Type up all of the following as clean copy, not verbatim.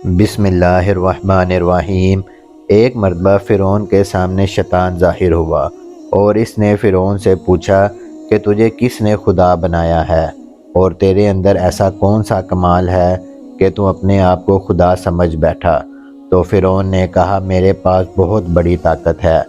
بسم اللہ الرحمن الرحیم۔ ایک مرتبہ فرعون کے سامنے شیطان ظاہر ہوا اور اس نے فرعون سے پوچھا کہ تجھے کس نے خدا بنایا ہے اور تیرے اندر ایسا کون سا کمال ہے کہ تو اپنے آپ کو خدا سمجھ بیٹھا۔ تو فرعون نے کہا میرے پاس بہت بڑی طاقت ہے،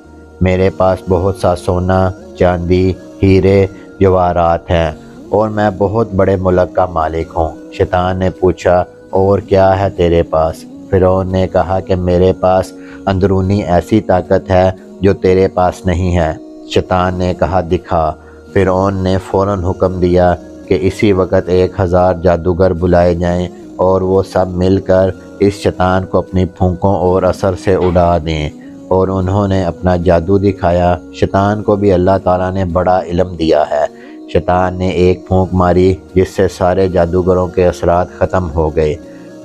میرے پاس بہت سا سونا، چاندی، ہیرے، جواہرات ہیں اور میں بہت بڑے ملک کا مالک ہوں۔ شیطان نے پوچھا اور کیا ہے تیرے پاس؟ فرعون نے کہا کہ میرے پاس اندرونی ایسی طاقت ہے جو تیرے پاس نہیں ہے۔ شیطان نے کہا دکھا۔ فرعون نے فوراً حکم دیا کہ اسی وقت 1000 جادوگر بلائے جائیں اور وہ سب مل کر اس شیطان کو اپنی پھونکوں اور اثر سے اڑا دیں، اور انہوں نے اپنا جادو دکھایا۔ شیطان کو بھی اللہ تعالیٰ نے بڑا علم دیا ہے۔ شیطان نے ایک پھونک ماری جس سے سارے جادوگروں کے اثرات ختم ہو گئے۔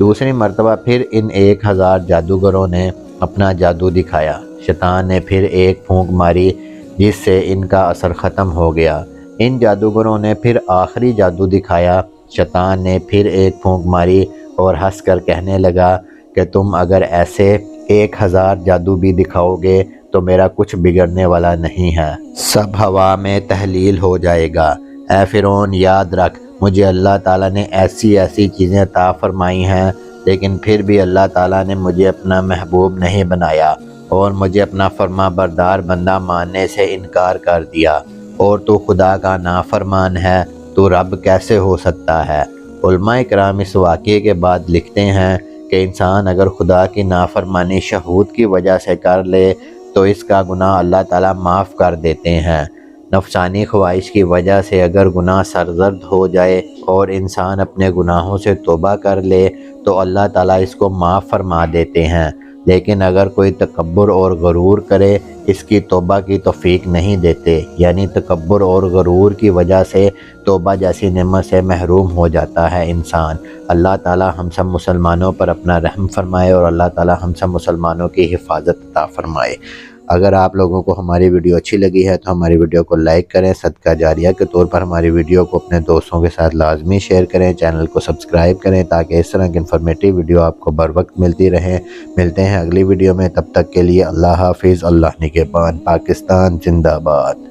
دوسری مرتبہ پھر ان 1000 جادوگروں نے اپنا جادو دکھایا۔ شیطان نے پھر ایک پھونک ماری جس سے ان کا اثر ختم ہو گیا۔ ان جادوگروں نے پھر آخری جادو دکھایا۔ شیطان نے پھر ایک پھونک ماری اور ہنس کر کہنے لگا کہ تم اگر ایسے 1000 جادو بھی دکھاؤ گے تو میرا کچھ بگڑنے والا نہیں ہے، سب ہوا میں تحلیل ہو جائے گا۔ اے فرعون یاد رکھ، مجھے اللہ تعالیٰ نے ایسی چیزیں عطا فرمائی ہیں، لیکن پھر بھی اللہ تعالیٰ نے مجھے اپنا محبوب نہیں بنایا اور مجھے اپنا فرما بردار بندہ ماننے سے انکار کر دیا، اور تو خدا کا نافرمان ہے، تو رب کیسے ہو سکتا ہے؟ علماء کرام اس واقعے کے بعد لکھتے ہیں کہ انسان اگر خدا کی نافرمانی شہوت کی وجہ سے کر لے تو اس کا گناہ اللہ تعالیٰ معاف کر دیتے ہیں۔ نفسانی خواہش کی وجہ سے اگر گناہ سرزد ہو جائے اور انسان اپنے گناہوں سے توبہ کر لے تو اللہ تعالیٰ اس کو معاف فرما دیتے ہیں، لیکن اگر کوئی تکبر اور غرور کرے اس کی توبہ کی توفیق نہیں دیتے، یعنی تکبر اور غرور کی وجہ سے توبہ جیسی نعمت سے محروم ہو جاتا ہے انسان۔ اللہ تعالیٰ ہم سب مسلمانوں پر اپنا رحم فرمائے اور اللہ تعالیٰ ہم سب مسلمانوں کی حفاظت عطا فرمائے۔ اگر آپ لوگوں کو ہماری ویڈیو اچھی لگی ہے تو ہماری ویڈیو کو لائک کریں، صدقہ جاریہ کے طور پر ہماری ویڈیو کو اپنے دوستوں کے ساتھ لازمی شیئر کریں، چینل کو سبسکرائب کریں تاکہ اس طرح کی انفارمیٹیو ویڈیو آپ کو بر وقت ملتی رہیں۔ ملتے ہیں اگلی ویڈیو میں، تب تک کے لیے اللہ حافظ۔ اللہ نگہبان۔ پاکستان زندہ باد۔